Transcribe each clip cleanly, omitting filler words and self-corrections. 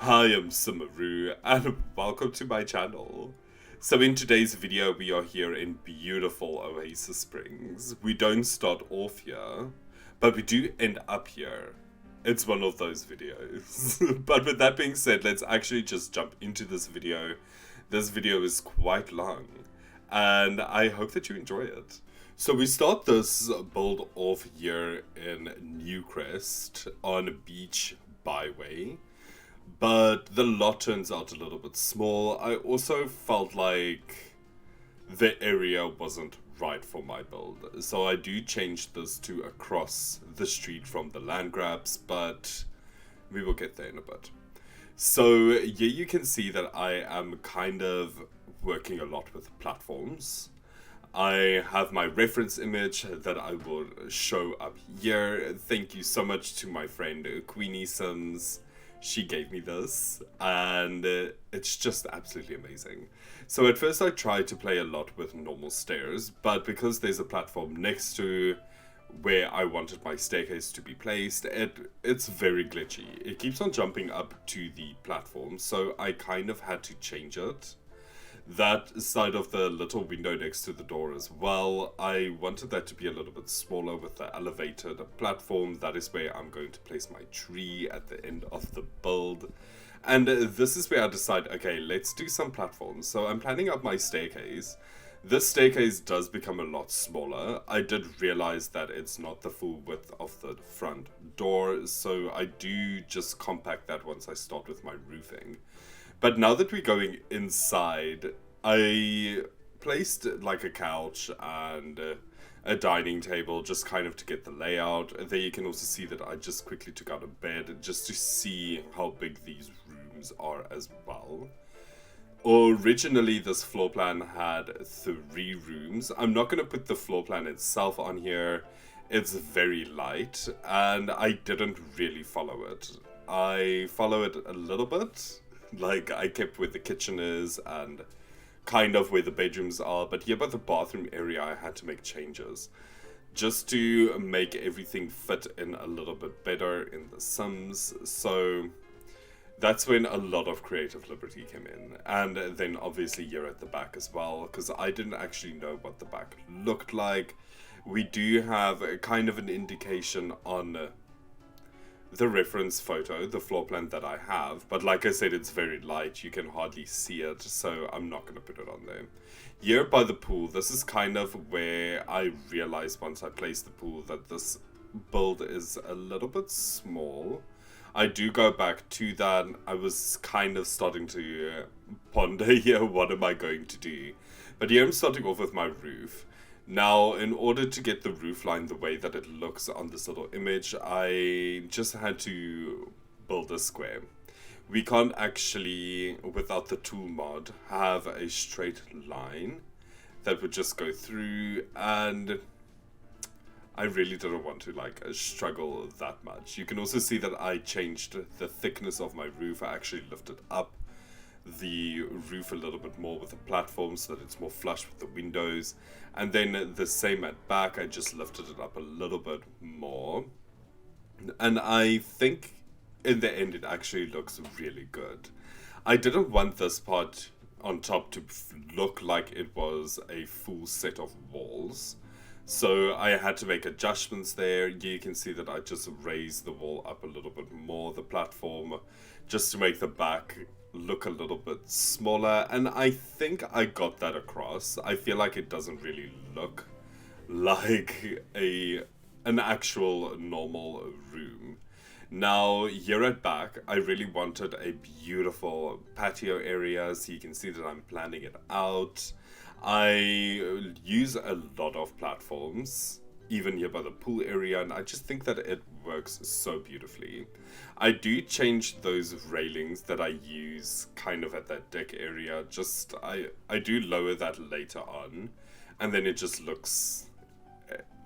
I am SimmerRue and welcome to my channel. So in today's video we are here in beautiful Oasis Springs. We don't start off here, but we do end up here. It's one of those videos. But with that being said, let's actually just jump into this video. This video is quite long and I hope that you enjoy it. So we start this build off here in Newcrest on Beach Byway. But the lot turns out a little bit small. I also felt like the area wasn't right for my build. So I do change this to across the street from the land grabs, but we will get there in a bit. So here you can see that I am kind of working a lot with platforms. I have my reference image that I will show up here. Thank you so much to my friend Queenie Sims. She gave me this and it's just absolutely amazing. So at first I tried to play a lot with normal stairs, but because there's a platform next to where I wanted my staircase to be placed, it's very glitchy. It keeps on jumping up to the platform, so I kind of had to change it. That side of the little window next to the door as well, I wanted that to be a little bit smaller with the elevated platform. That is where I'm going to place my tree at the end of the build. And this is where I decide, okay, let's do some platforms. So I'm planning out my staircase. This staircase does become a lot smaller. I did realize that it's not the full width of the front door, so I do just compact that once I start with my roofing. But now that we're going inside, I placed like a couch and a dining table just kind of to get the layout. There you can also see that I just quickly took out a bed just to see how big these rooms are as well. Originally, this floor plan had 3 rooms. I'm not going to put the floor plan itself on here. It's very light and I didn't really follow it. I follow it a little bit. Like, I kept where the kitchen is and kind of where the bedrooms are, but here by the bathroom area I had to make changes just to make everything fit in a little bit better in the Sims. So that's when a lot of creative liberty came in. And then obviously here at the back as well, because I didn't actually know what the back looked like. We do have a kind of an indication on the reference photo, the floor plan that I have, but like I said, it's very light, you can hardly see it, so I'm not going to put it on there. Here by the pool, this is kind of where I realized once I placed the pool that this build is a little bit small. I do go back to that. I was kind of starting to ponder here, what am I going to do? But here I'm starting off with my roof. Now, in order to get the roof line the way that it looks on this little image, I just had to build a square. We can't actually, without the tool mod, have a straight line that would just go through, and I really didn't want to struggle that much. You can also see that I changed the thickness of my roof. I actually lifted up the roof a little bit more with the platform so that it's more flush with the windows, and then the same at back. I just lifted it up a little bit more, and I think in the end it actually looks really good. I didn't want this part on top to look like it was a full set of walls, so I had to make adjustments there. You can see that I just raised the wall up a little bit more, the platform, just to make the back look a little bit smaller, and I think I got that across. I feel like it doesn't really look like an actual normal room. Now here at back, I really wanted a beautiful patio area, so you can see that I'm planning it out. I use a lot of platforms, even here by the pool area, and I just think that it works so beautifully. I do change those railings that I use kind of at that deck area. Just I do lower that later on, and then it just looks,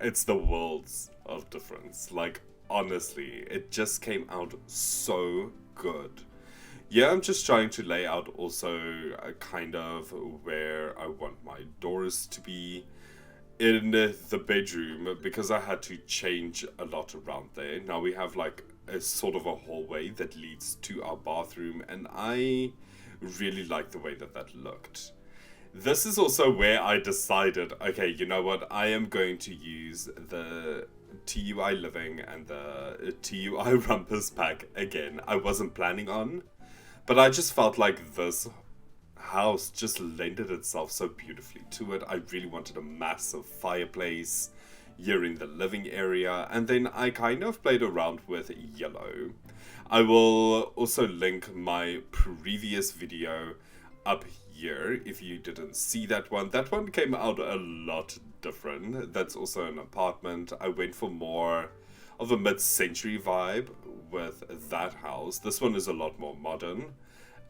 it's the worlds of difference. Like, honestly, it just came out so good. Yeah, I'm just trying to lay out also kind of where I want my doors to be in the bedroom, because I had to change a lot around there. Now we have like a sort of a hallway that leads to our bathroom, and I really like the way that that looked. This is also where I decided, okay, you know what, I am going to use the TUI Living and the TUI Rumpus pack again. I wasn't planning on, but I just felt like this house just lended itself so beautifully to it. I really wanted a massive fireplace here in the living area, and then I kind of played around with yellow. I will also link my previous video up here if you didn't see that one. That one came out a lot different. That's also an apartment. I went for more of a mid-century vibe with that house. This one is a lot more modern,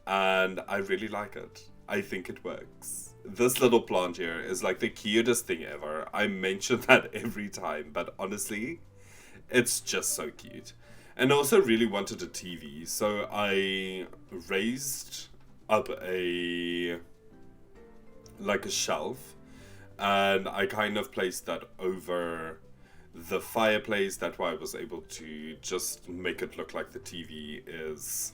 and I really like it. I think it works. This little plant here is like the cutest thing ever. I mention that every time, but honestly, it's just so cute. And I also really wanted a TV, so I raised up a shelf, and I kind of placed that over the fireplace. That way I was able to just make it look like the TV is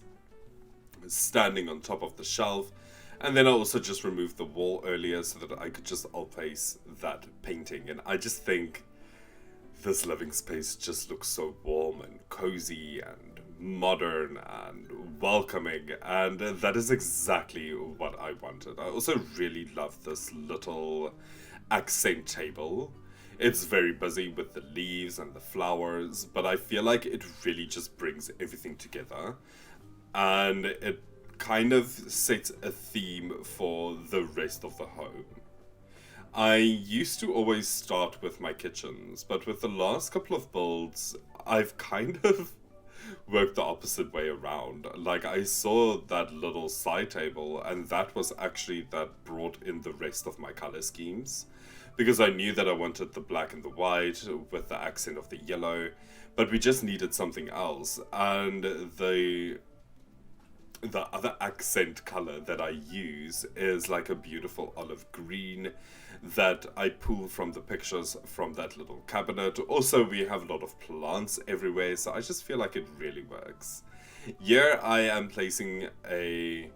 standing on top of the shelf. And then I also just removed the wall earlier so that I could just outface that painting. And I just think this living space just looks so warm and cozy and modern and welcoming. And that is exactly what I wanted. I also really love this little accent table. It's very busy with the leaves and the flowers, but I feel like it really just brings everything together. And it kind of sets a theme for the rest of the home. I used to always start with my kitchens, but with the last couple of builds, I've kind of worked the opposite way around. Like, I saw that little side table, and that was actually that brought in the rest of my color schemes, because I knew that I wanted the black and the white with the accent of the yellow, but we just needed something else. And the other accent color that I use is like a beautiful olive green that I pull from the pictures from that little cabinet. Also, we have a lot of plants everywhere, so I just feel like it really works. Here I am placing a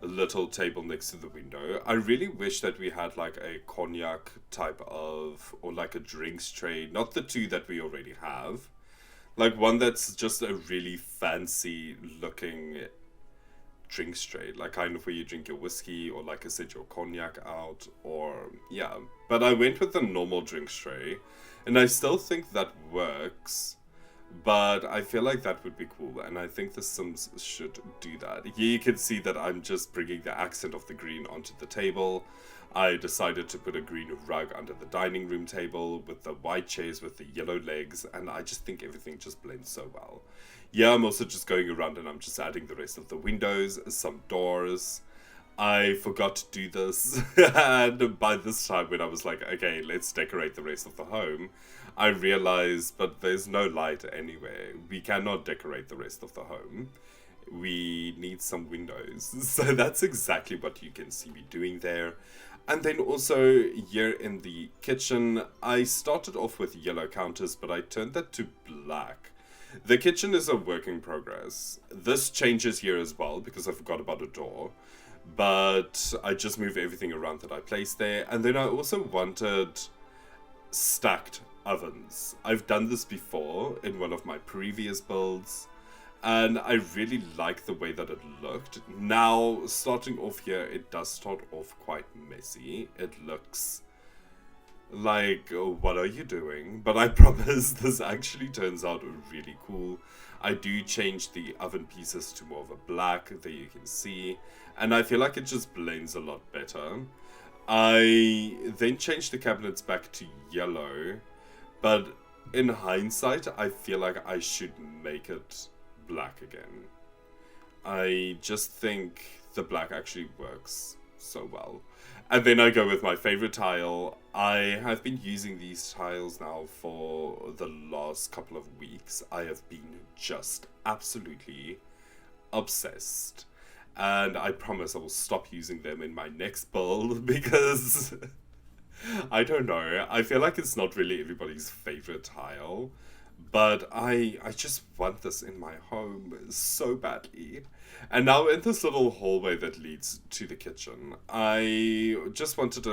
little table next to the window. I really wish that we had like a cognac type of, or like a drinks tray, not the two that we already have. Like one that's just a really fancy looking drinks tray, like kind of where you drink your whiskey or like I said your cognac out, or yeah. But I went with the normal drinks tray, and I still think that works, but I feel like that would be cool, and I think the Sims should do that. Here you can see that I'm just bringing the accent of the green onto the table. I decided to put a green rug under the dining room table with the white chairs with the yellow legs, and I just think everything just blends so well. Yeah, I'm also just going around and I'm just adding the rest of the windows, some doors. I forgot to do this, and by this time when I was like, okay, let's decorate the rest of the home, I realized, but there's no light anywhere. We cannot decorate the rest of the home. We need some windows. So that's exactly what you can see me doing there. And then also here in the kitchen, I started off with yellow counters, but I turned that to black. The kitchen is a work in progress. This changes here as well because I forgot about a door. But I just move everything around that I placed there. And then I also wanted stacked ovens. I've done this before in one of my previous builds, and I really like the way that it looked. Now, starting off here, it does start off quite messy. It looks like, what are you doing? But I promise this actually turns out really cool. I do change the oven pieces to more of a black, there you can see, and I feel like it just blends a lot better. I then changed the cabinets back to yellow, but in hindsight, I feel like I should make it black again. I just think the black actually works so well. And then I go with my favorite tile. I have been using these tiles now for the last couple of weeks. I have been just absolutely obsessed. And I promise I will stop using them in my next build because I don't know. I feel like it's not really everybody's favorite tile. But I just want this in my home so badly. And now in this little hallway that leads to the kitchen, I just wanted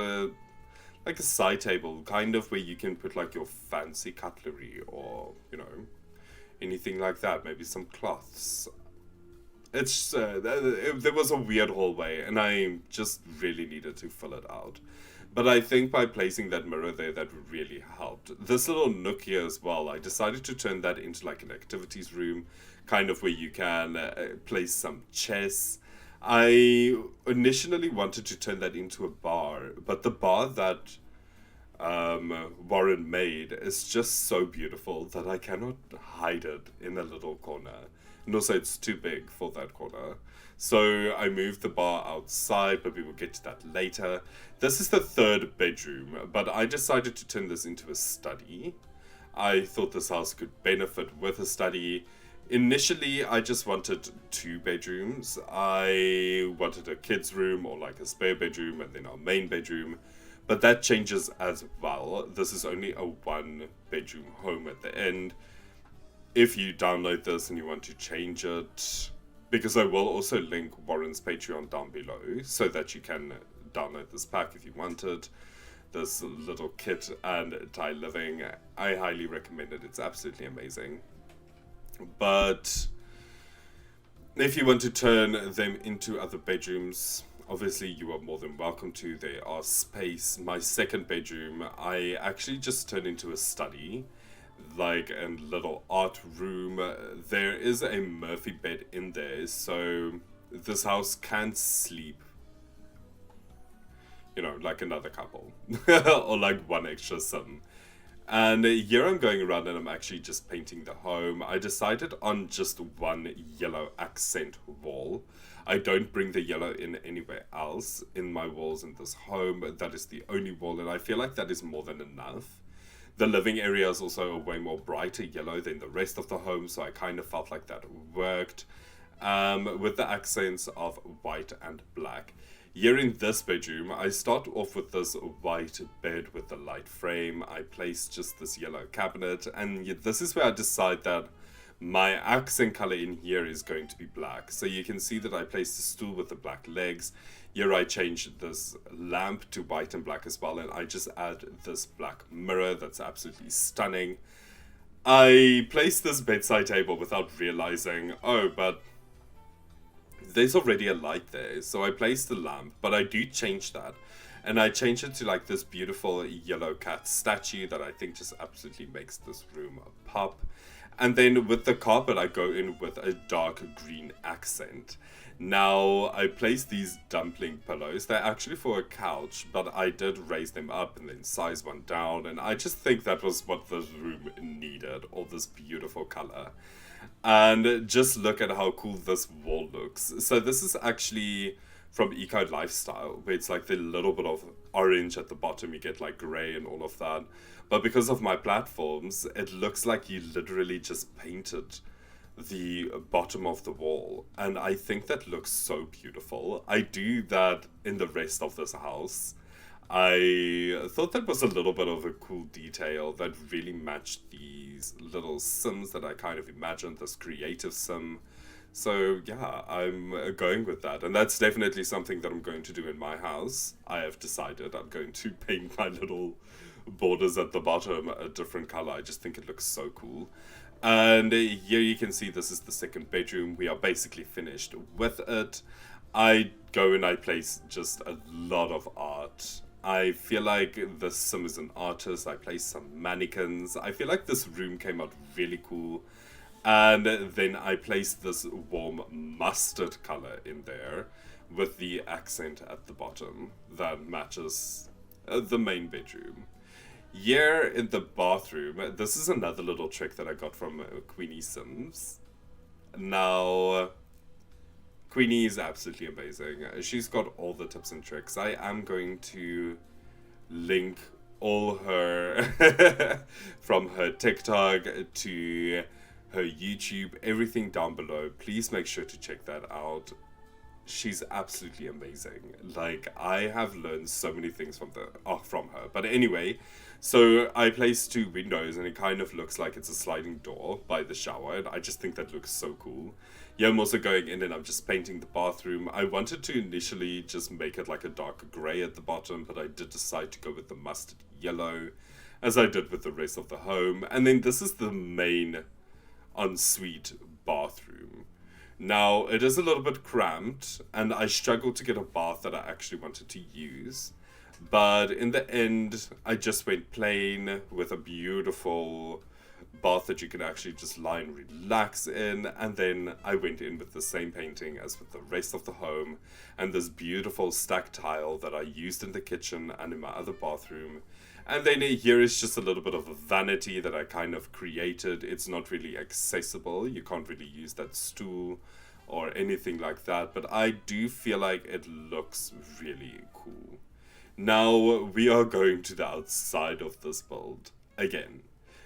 like a side table, kind of where you can put like your fancy cutlery or, anything like that. Maybe some cloths. It's there was a weird hallway, and I just really needed to fill it out. But I think by placing that mirror there, that really helped. This little nook here as well, I decided to turn that into like an activities room, kind of where you can place some chess. I initially wanted to turn that into a bar, but the bar that Warren made is just so beautiful that I cannot hide it in a little corner. And also, it's too big for that corner. So I moved the bar outside, but we will get to that later. This is the third bedroom, but I decided to turn this into a study. I thought this house could benefit with a study. Initially, I just wanted 2 bedrooms. I wanted a kid's room or like a spare bedroom and then our main bedroom. But that changes as well. This is only a 1 bedroom home at the end. If you download this and you want to change it, because I will also link Warren's Patreon down below so that you can download this pack if you want it. This little kit and Thai living, I highly recommend it. It's absolutely amazing. But if you want to turn them into other bedrooms, obviously you are more than welcome to. There are space. My second bedroom, I actually just turned into a study, like a little art room. There is a Murphy bed in there, so this house can sleep, like another couple, or like one extra son. And here I'm going around and I'm actually just painting the home. I decided on just one yellow accent wall. I don't bring the yellow in anywhere else in my walls in this home. That is the only wall, and I feel like that is more than enough. The living area is also a way more brighter yellow than the rest of the home, so I kind of felt like that worked. With the accents of white and black. Here in this bedroom, I start off with this white bed with the light frame. I place just this yellow cabinet, and this is where I decide that my accent color in here is going to be black. So you can see that I placed the stool with the black legs. Here I changed this lamp to white and black as well, and I just add this black mirror that's absolutely stunning. I placed this bedside table without realizing, but there's already a light there. So I placed the lamp, but I do change that. And I change it to like this beautiful yellow cat statue that I think just absolutely makes this room pop. And then with the carpet, I go in with a dark green accent. Now, I placed these dumpling pillows. They're actually for a couch, but I did raise them up and then size one down. And I just think that was what this room needed, all this beautiful color. And just look at how cool this wall looks. So this is actually from Eco Lifestyle, where it's like the little bit of orange at the bottom, you get like gray and all of that. But because of my platforms, it looks like you literally just painted the bottom of the wall. And I think that looks so beautiful. I do that in the rest of this house. I thought that was a little bit of a cool detail that really matched these little sims that I kind of imagined, this creative sim. So yeah, I'm going with that. And that's definitely something that I'm going to do in my house. I have decided I'm going to paint my little borders at the bottom a different color. I just think it looks so cool. And here you can see this is the second bedroom. We are basically finished with it. I go and I place just a lot of art. I feel like this sim is an artist. I place some mannequins. I feel like this room came out really cool. And then I placed this warm mustard color in there with the accent at the bottom that matches the main bedroom. Here in the bathroom, this is another little trick that I got from Queenie Sims. Now, Queenie is absolutely amazing. She's got all the tips and tricks. I am going to link all her from her TikTok to her YouTube, everything down below. Please make sure to check that out. she's absolutely amazing. Like, I have learned so many things from her. But anyway, so I placed 2 windows, and it kind of looks like it's a sliding door by the shower, and I just think that looks so cool. Yeah, I'm also going in and I'm just painting the bathroom. I wanted to initially just make it like a dark grey at the bottom, but I did decide to go with the mustard yellow, as I did with the rest of the home. And then this is the main ensuite bathroom. Now, it is a little bit cramped, and I struggled to get a bath that I actually wanted to use. But in the end, I just went plain with a beautiful bath that you can actually just lie and relax in. And then I went in with the same painting as with the rest of the home, and this beautiful stacked tile that I used in the kitchen and in my other bathroom. And then here is just a little bit of a vanity that I kind of created. It's not really accessible. You can't really use that stool or anything like that, but I do feel like it looks really cool. Now we are going to the outside of this build again,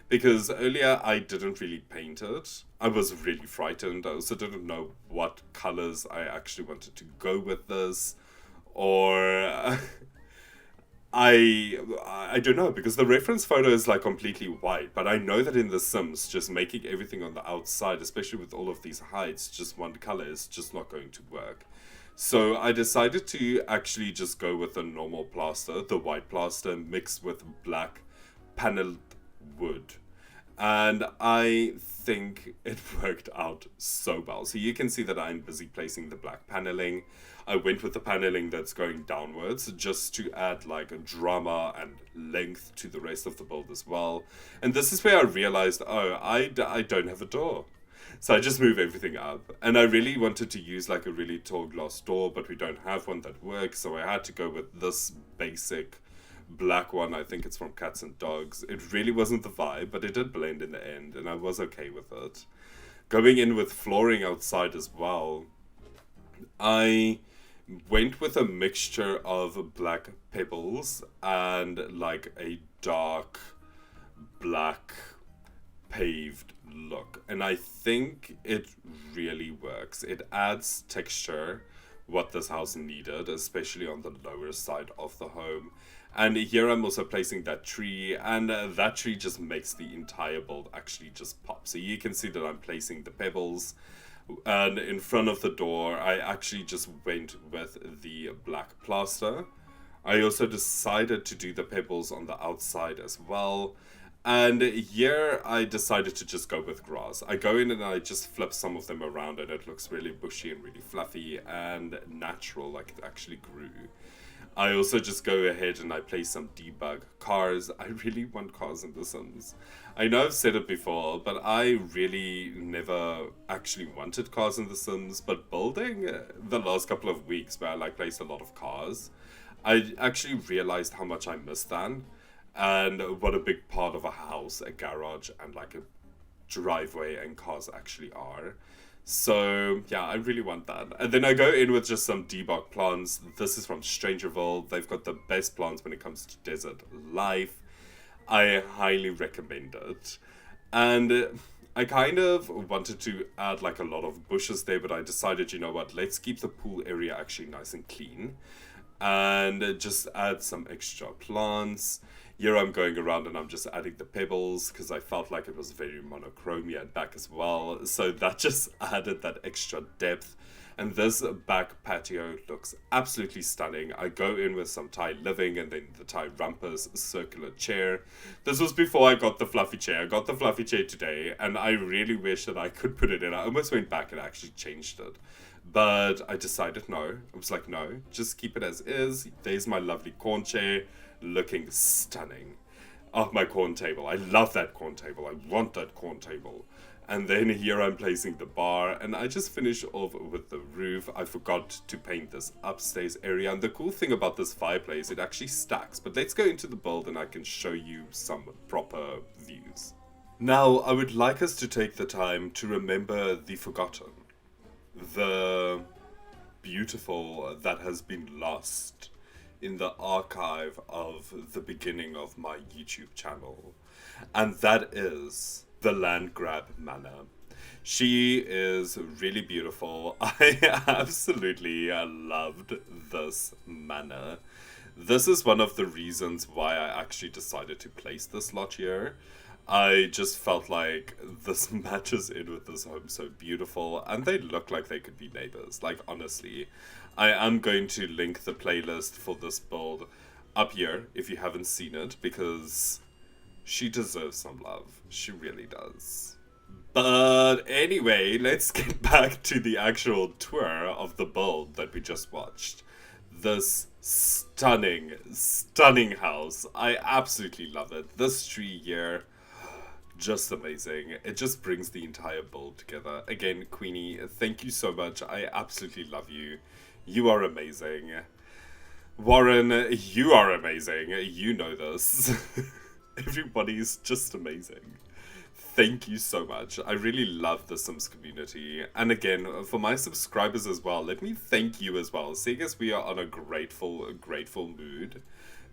because earlier I didn't really paint it. I was really frightened. I also didn't know what colors I actually wanted to go with this, or I don't know, because the reference photo is like completely white, but I know that in The Sims, just making everything on the outside, especially with all of these heights, just one color is just not going to work. So I decided to actually just go with the normal plaster, the white plaster, mixed with black paneled wood. And I think it worked out so well. So you can see that I'm busy placing the black paneling. I went with the paneling that's going downwards just to add like a drama and length to the rest of the build as well. And this is where I realized, oh, I don't have a door. So I just move everything up. And I really wanted to use like a really tall glass door, but we don't have one that works. So I had to go with this basic black one. I think it's from Cats and Dogs. It really wasn't the vibe, but it did blend in the end, and I was okay with it. Going in with flooring outside as well, I went with a mixture of black pebbles and like a dark black paved look, and I think it really works. It adds texture, what this house needed, especially on the lower side of the home. And here I'm also placing that tree, and that tree just makes the entire build actually just pop. So you can see that I'm placing the pebbles, and in front of the door I actually just went with the black plaster. I also decided to do the pebbles on the outside as well. And here I decided to just go with grass. I go in and I just flip some of them around, and it looks really bushy and really fluffy and natural, like it actually grew. I also just go ahead and I place some debug cars. I really want cars in The Sims. I know I've said it before, but I really never actually wanted cars in The Sims. But building the last couple of weeks where I like placed a lot of cars, I actually realized how much I missed that, and what a big part of a house, a garage, and like a driveway and cars actually are. So yeah, I really want that. And then I go in with just some debug plants. This is from Strangerville. They've got the best plants when it comes to desert life. I highly recommend it. And I kind of wanted to add like a lot of bushes there, but I decided, you know what, let's keep the pool area actually nice and clean, and just add some extra plants. Here I'm going around and I'm just adding the pebbles because I felt like it was very monochrome at back as well. So that just added that extra depth. And this back patio looks absolutely stunning. I go in with some Thai living and then the Thai rumpus circular chair. This was before I got the fluffy chair. I got the fluffy chair today, and I really wish that I could put it in. I almost went back and actually changed it, but I decided no. I was like, no, just keep it as is. There's my lovely corn chair, looking stunning. Oh, my corn table. I love that corn table. I want that corn table. And then here I'm placing the bar, and I just finish off with the roof. I forgot to paint this upstairs area, and the cool thing about this fireplace, it actually stacks. But let's go into the build and I can show you some proper views. Now, I would like us to take the time to remember the forgotten, the beautiful that has been lost in the archive of the beginning of my YouTube channel, and that is the land grab manor. She is really beautiful. I absolutely loved this manor. This is one of the reasons why I actually decided to place this lot here. I just felt like this matches in with this home so beautiful, and they look like they could be neighbors. Like, honestly, I am going to link the playlist for this build up here if you haven't seen it, because she deserves some love. She really does. But anyway, let's get back to the actual tour of the build that we just watched. This stunning, stunning house. I absolutely love it. This tree here, just amazing. It just brings the entire build together. Again, Queenie, thank you so much. I absolutely love you. You are amazing. Warren, you are amazing. You know this. Everybody's just amazing. Thank you so much. I really love the Sims community. And again, for my subscribers as well, let me thank you as well. Seeing as we are on a grateful mood.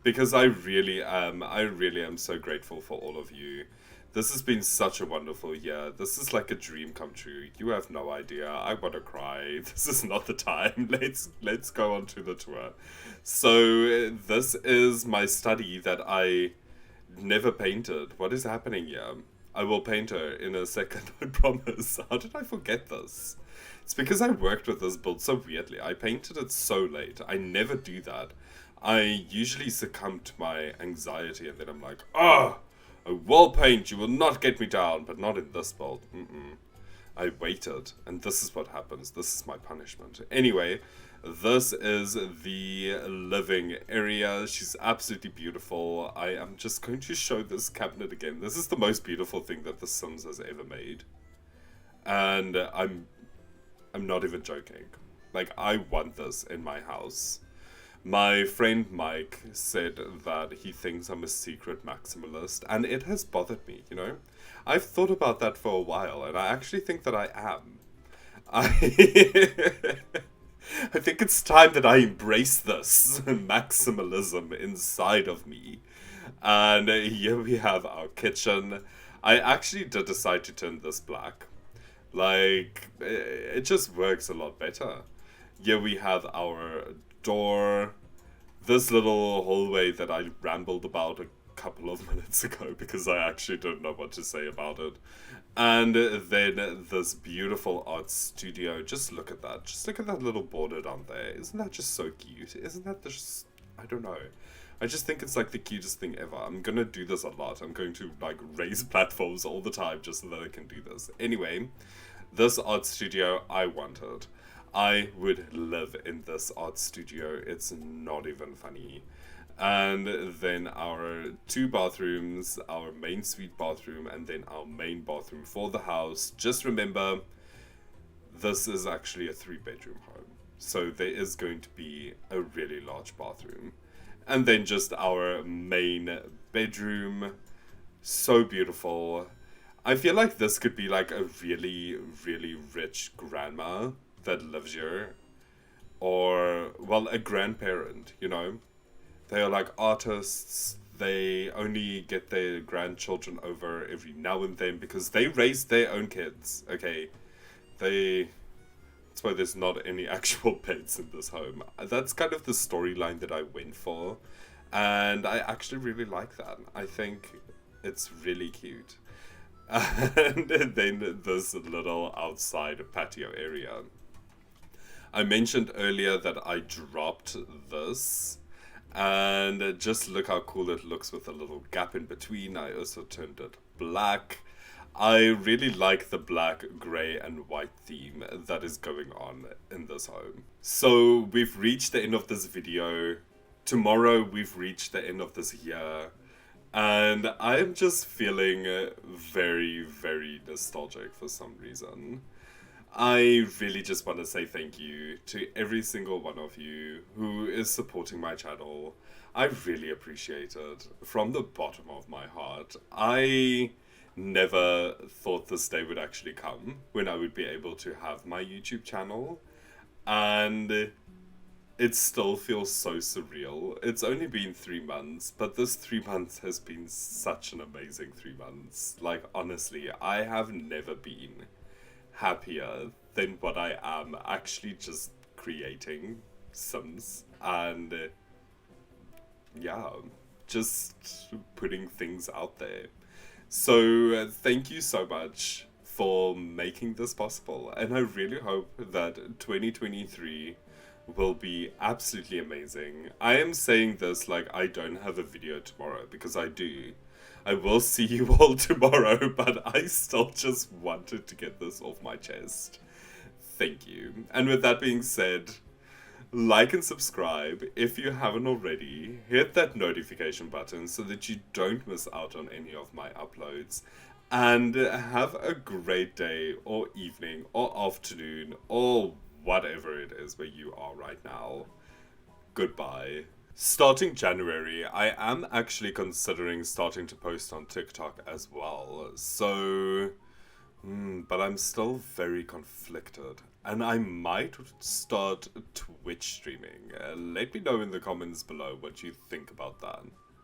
Because I really am so grateful for all of you. This has been such a wonderful year. This is like a dream come true. You have no idea. I want to cry. This is not the time. Let's go on to the tour. So this is my study that I never painted. What is happening here? I will paint her in a second, I promise. How did I forget this? It's because I worked with this build so weirdly. I painted it so late. I never do that. I usually succumb to my anxiety and then I'm like, I will paint, you will not get me down, but not in this build. I waited, and this is what happens. This is my punishment. Anyway, this is the living area. She's absolutely beautiful. I am just going to show this cabinet again. This is the most beautiful thing that The Sims has ever made. And I'm not even joking. Like, I want this in my house. My friend Mike said that he thinks I'm a secret maximalist, and it has bothered me, you know? I've thought about that for a while, and I actually think that I am. I think it's time that I embrace this maximalism inside of me. And here we have our kitchen. I actually did decide to turn this black. Like, it just works a lot better. Here we have our door. This little hallway that I rambled about a couple of minutes ago because I actually don't know what to say about it. And then this beautiful art studio. Just look at that. Just look at that little border down there. Isn't that just so cute? Isn't that just... I don't know. I just think it's like the cutest thing ever. I'm gonna do this a lot. I'm going to like raise platforms all the time just so that I can do this. Anyway, this art studio I wanted. I would live in this art studio. It's not even funny. And then our 2 bathrooms, our main suite bathroom, and then our main bathroom for the house. Just remember, this is actually a 3-bedroom home. So there is going to be a really large bathroom. And then just our main bedroom. So beautiful. I feel like this could be like a really, really rich grandma that lives here. Or, well, a grandparent, you know? They are like artists. They only get their grandchildren over every now and then because they raise their own kids, okay? That's why there's not any actual pets in this home. That's kind of the storyline that I went for. And I actually really like that. I think it's really cute. And then this little outside patio area. I mentioned earlier that I dropped this. And just look how cool it looks with a little gap in between. I also turned it black. I really like the black, grey and white theme that is going on in this home. So we've reached the end of this video. Tomorrow we've reached the end of this year. And I am just feeling very, very nostalgic for some reason. I really just want to say thank you to every single one of you who is supporting my channel. I really appreciate it from the bottom of my heart. I never thought this day would actually come when I would be able to have my YouTube channel. And it still feels so surreal. It's only been 3 months, but this 3 months has been such an amazing 3 months. Like, honestly, I have never been happier than what I am actually just creating Sims and yeah, just putting things out there. So thank you so much for making this possible, and I really hope that 2023 will be absolutely amazing. I am saying this like I don't have a video tomorrow, because I do. I will see you all tomorrow, but I still just wanted to get this off my chest. Thank you. And with that being said, like and subscribe if you haven't already. Hit that notification button so that you don't miss out on any of my uploads. And have a great day or evening or afternoon or whatever it is where you are right now. Goodbye. Starting January, I am actually considering starting to post on TikTok as well. So, but I'm still very conflicted. And I might start Twitch streaming. Let me know in the comments below what you think about that.